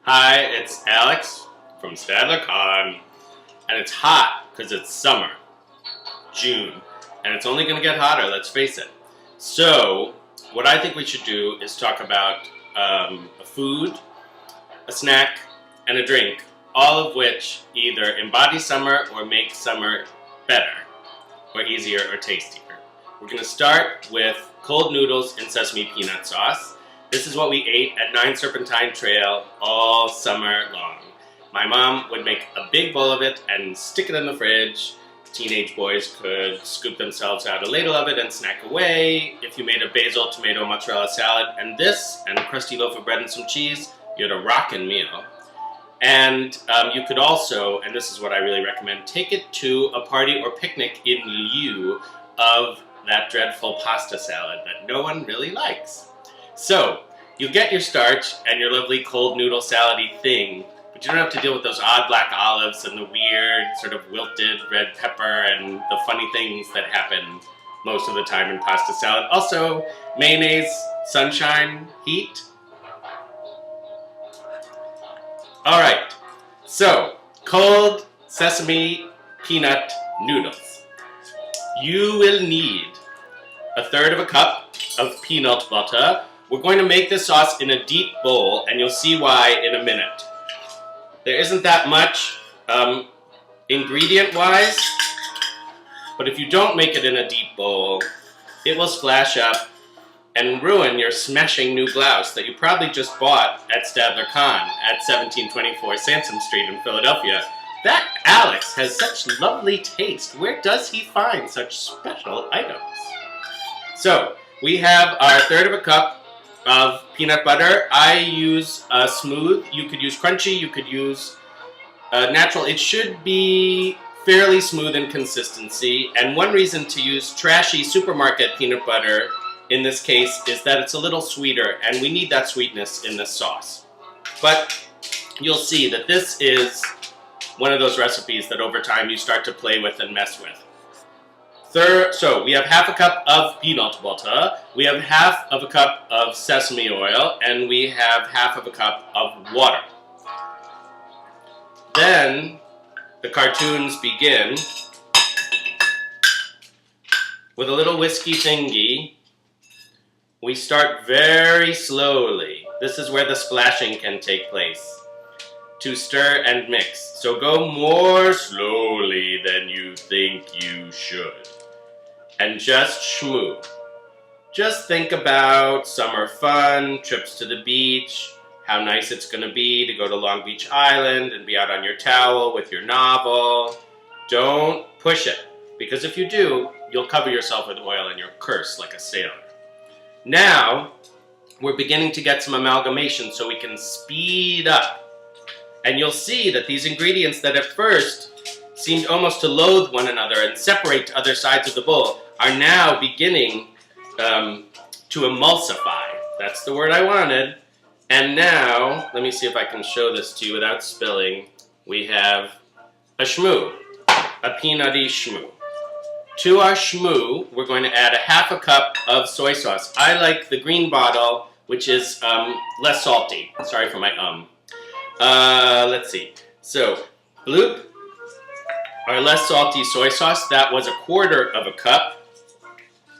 Hi, it's Alex from Stadler Con, and it's hot because it's summer, June, and it's only going to get hotter, let's face it. So, what I think we should do is talk about a food, a snack, and a drink, all of which either embody summer or make summer better, or easier or tastier. We're going to start with cold noodles in sesame peanut sauce. This is what we ate at Nine Serpentine Trail all summer long. My mom would make a big bowl of it and stick it in the fridge. Teenage boys could scoop themselves out a ladle of it and snack away. If you made a basil, tomato, mozzarella salad, and this, and a crusty loaf of bread and some cheese, you had a rockin' meal. And you could also, and this is what I really recommend, take it to a party or picnic in lieu of that dreadful pasta salad that no one really likes. So, you get your starch and your lovely cold noodle salad-y thing, but you don't have to deal with those odd black olives and the weird sort of wilted red pepper and the funny things that happen most of the time in pasta salad. Also, mayonnaise, sunshine, heat. Alright, so, cold sesame peanut noodles. You will need a third of a cup of peanut butter. We're going to make this sauce in a deep bowl, and you'll see why in a minute. There isn't that much ingredient-wise, but if you don't make it in a deep bowl, it will splash up and ruin your smashing new blouse that you probably just bought at Stadler Con at 1724 Sansom Street in Philadelphia. That Alex has such lovely taste. Where does he find such special items? So, we have our third of a cup of peanut butter. I use smooth. You could use crunchy. You could use natural. It should be fairly smooth in consistency. And one reason to use trashy supermarket peanut butter in this case is that it's a little sweeter, and we need that sweetness in this sauce. But you'll see that this is one of those recipes that over time you start to play with and mess with. So we have half a cup of peanut butter, we have half of a cup of sesame oil, and we have half of a cup of water. Then the cartoons begin with a little whiskey thingy. We start very slowly. This is where the splashing can take place. To stir and mix. So go more slowly than you think you should. And just schmoo. Just think about summer fun, trips to the beach, how nice it's going to be to go to Long Beach Island and be out on your towel with your novel. Don't push it, because if you do, you'll cover yourself with oil and you'll curse like a sailor. Now, we're beginning to get some amalgamation so we can speed up. And you'll see that these ingredients that at first seemed almost to loathe one another and separate to other sides of the bowl are now beginning to emulsify. That's the word I wanted. And now, let me see if I can show this to you without spilling. We have a schmoo, a peanutty schmoo. To our schmoo, we're going to add a half a cup of soy sauce. I like the green bottle, which is less salty. Sorry for my let's see. So, bloop, our less salty soy sauce. That was a quarter of a cup.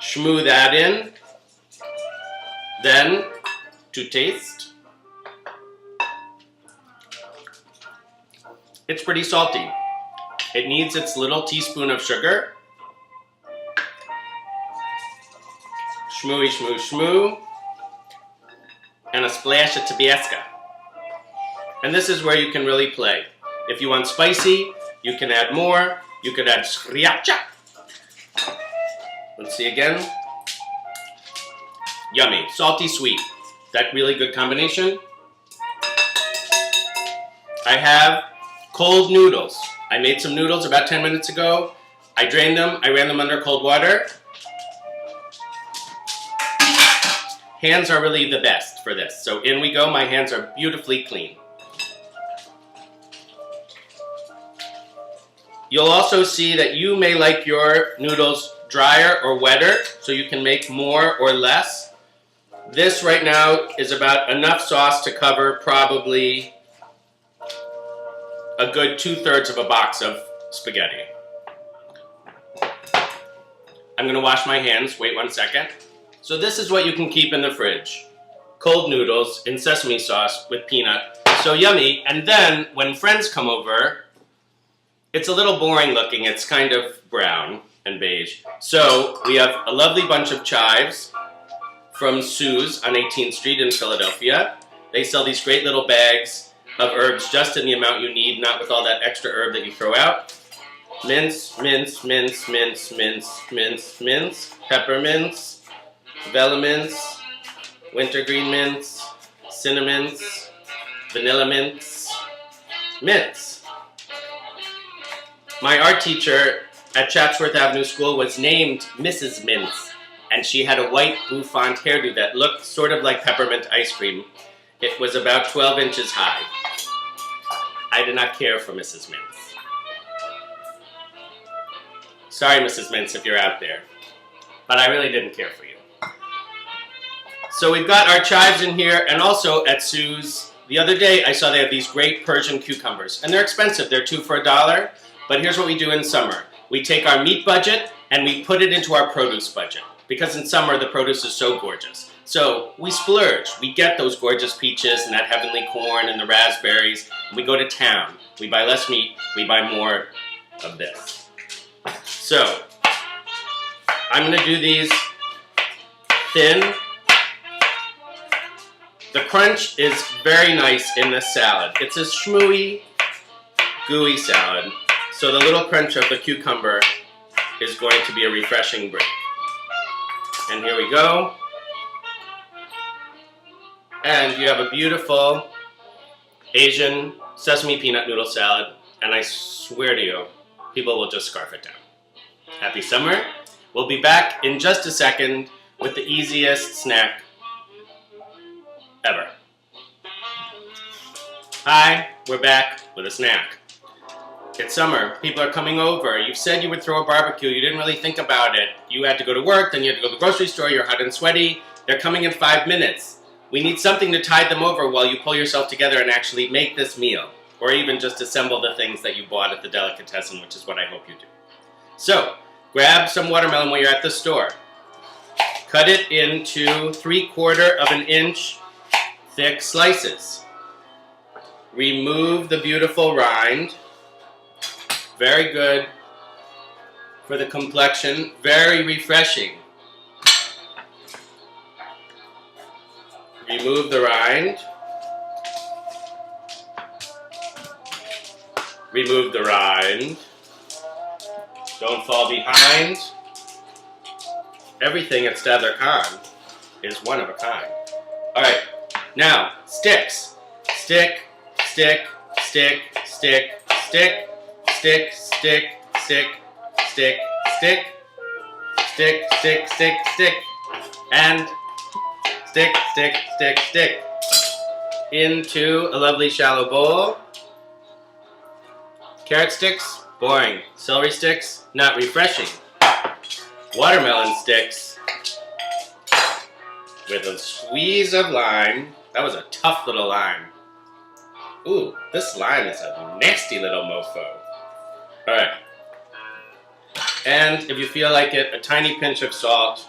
Schmoo that in. Then, to taste. It's pretty salty. It needs its little teaspoon of sugar. Schmooey, schmoo, schmoo. And a splash of Tabasco. And this is where you can really play. If you want spicy, you can add more. You could add sriracha. Let's see again. Yummy. Salty, sweet. That really good combination. I have cold noodles. I made some noodles about 10 minutes ago. I drained them. I ran them under cold water. Hands are really the best for this. So in we go. My hands are beautifully clean. You'll also see that you may like your noodles drier or wetter, so you can make more or less. This right now is about enough sauce to cover probably a good 2/3 of a box of spaghetti. I'm gonna wash my hands, wait 1 second. So this is what you can keep in the fridge. Cold noodles in sesame sauce with peanut. So yummy. And then when friends come over, it's a little boring looking. It's kind of brown and beige. So we have a lovely bunch of chives from Sue's on 18th Street in Philadelphia. They sell these great little bags of herbs just in the amount you need, not with all that extra herb that you throw out. Mince, mince, mince, mince, mince, mince, mince, peppermints, velaments, wintergreen mints, cinnamons, vanilla mints, mints. My art teacher at Chatsworth Avenue School was named Mrs. Mints, and she had a white bouffant hairdo that looked sort of like peppermint ice cream. It was about 12 inches high. I did not care for Mrs. Mints. Sorry, Mrs. Mints, if you're out there, but I really didn't care for you. So we've got our chives in here, and also at Sue's, the other day I saw they have these great Persian cucumbers, and they're expensive. They're 2 for $1, but here's what we do in summer. We take our meat budget and we put it into our produce budget, because in summer the produce is so gorgeous. So we splurge. We get those gorgeous peaches and that heavenly corn and the raspberries, and we go to town. We buy less meat, we buy more of this. So, I'm going to do these thin. The crunch is very nice in this salad. It's a schmooey, gooey salad. So the little crunch of the cucumber is going to be a refreshing break. And here we go. And you have a beautiful Asian sesame peanut noodle salad. And I swear to you, people will just scarf it down. Happy summer. We'll be back in just a second with the easiest snack ever. Hi, we're back with a snack. It's summer. People are coming over. You said you would throw a barbecue. You didn't really think about it. You had to go to work, then you had to go to the grocery store. You're hot and sweaty. They're coming in 5 minutes. We need something to tide them over while you pull yourself together and actually make this meal. Or even just assemble the things that you bought at the delicatessen, which is what I hope you do. So, grab some watermelon when you're at the store. Cut it into 3/4 of an inch thick slices. Remove the beautiful rind. Very good for the complexion. Very refreshing. Remove the rind. Remove the rind. Don't fall behind. Everything at Statler Khan is one of a kind. Alright, now, sticks. Stick, stick, stick, stick, stick, stick, stick, stick, stick, stick, stick, stick, stick, stick, and stick, stick, stick, stick. Into a lovely shallow bowl. Carrot sticks, boring. Celery sticks, not refreshing. Watermelon sticks with a squeeze of lime. That was a tough little lime. Ooh, this lime is a nasty little mofo. Alright. And if you feel like it, a tiny pinch of salt.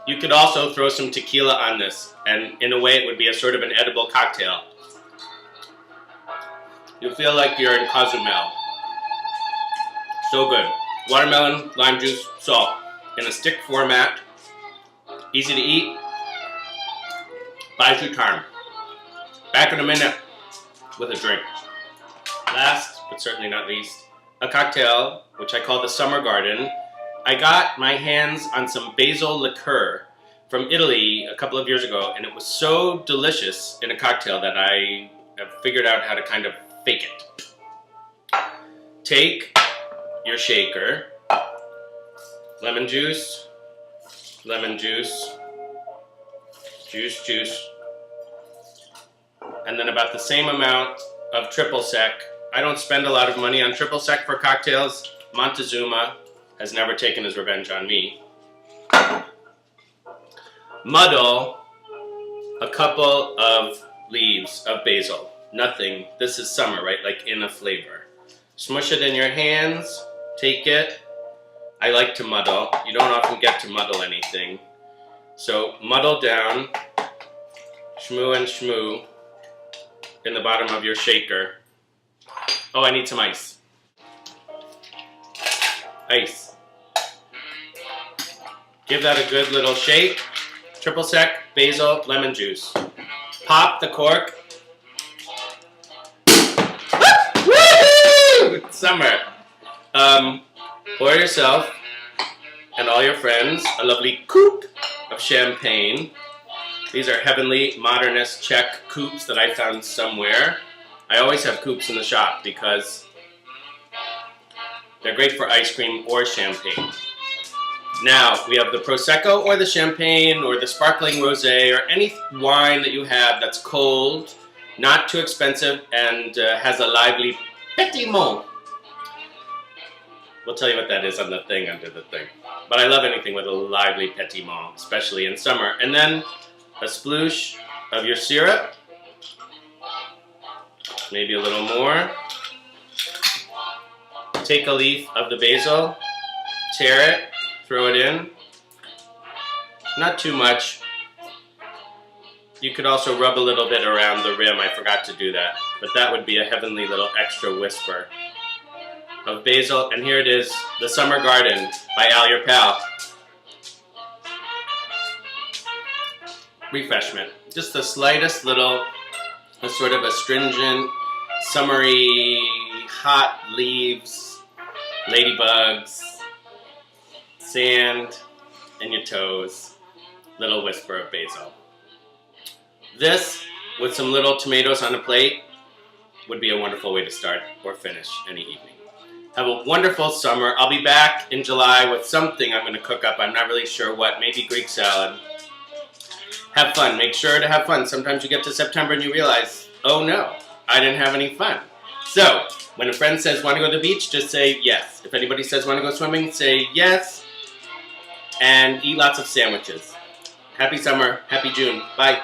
You could also throw some tequila on this, and in a way it would be a sort of an edible cocktail. You'll feel like you're in Cozumel. So good. Watermelon, lime juice, salt. In a stick format. Easy to eat. Buys you time. Back in a minute with a drink. Last, but certainly not least, a cocktail, which I call the Summer Garden. I got my hands on some basil liqueur from Italy a couple of years ago, and it was so delicious in a cocktail that I have figured out how to kind of fake it. Take your shaker, lemon juice, juice, and then about the same amount of triple sec. I don't spend a lot of money on triple sec for cocktails. Montezuma has never taken his revenge on me. Muddle a couple of leaves of basil. nothing. This is summer, right? Like in a flavor. Smush it in your hands. Take it. I like to muddle. You don't often get to muddle anything. So muddle down. Shmoo and shmoo in the bottom of your shaker. Oh, I need some ice. Ice. Give that a good little shake. Triple sec, basil, lemon juice. Pop the cork. Woo! Summer. Pour yourself and all your friends a lovely coupe of champagne. These are heavenly, modernist Czech coupes that I found somewhere. I always have coupes in the shop because they're great for ice cream or champagne. Now, we have the Prosecco or the Champagne or the Sparkling Rosé or any wine that you have that's cold, not too expensive, and has a lively pétillement. We'll tell you what that is on the thing under the thing. But I love anything with a lively pétillement, especially in summer. And then a sploosh of your syrup. Maybe a little more. Take a leaf of the basil, tear it, throw it in. Not too much. You could also rub a little bit around the rim. I forgot to do that. But that would be a heavenly little extra whisper of basil. And here it is, The Summer Garden by Al Your Pal. Refreshment. Just the slightest little, a sort of astringent, summery, hot leaves, ladybugs, sand, and your toes. Little whisper of basil. This, with some little tomatoes on a plate, would be a wonderful way to start or finish any evening. Have a wonderful summer. I'll be back in July with something I'm going to cook up. I'm not really sure what. Maybe Greek salad. Have fun. Make sure to have fun. Sometimes you get to September and you realize, oh no, I didn't have any fun. So, when a friend says, want to go to the beach, just say yes. If anybody says, want to go swimming, say yes. And eat lots of sandwiches. Happy summer. Happy June. Bye.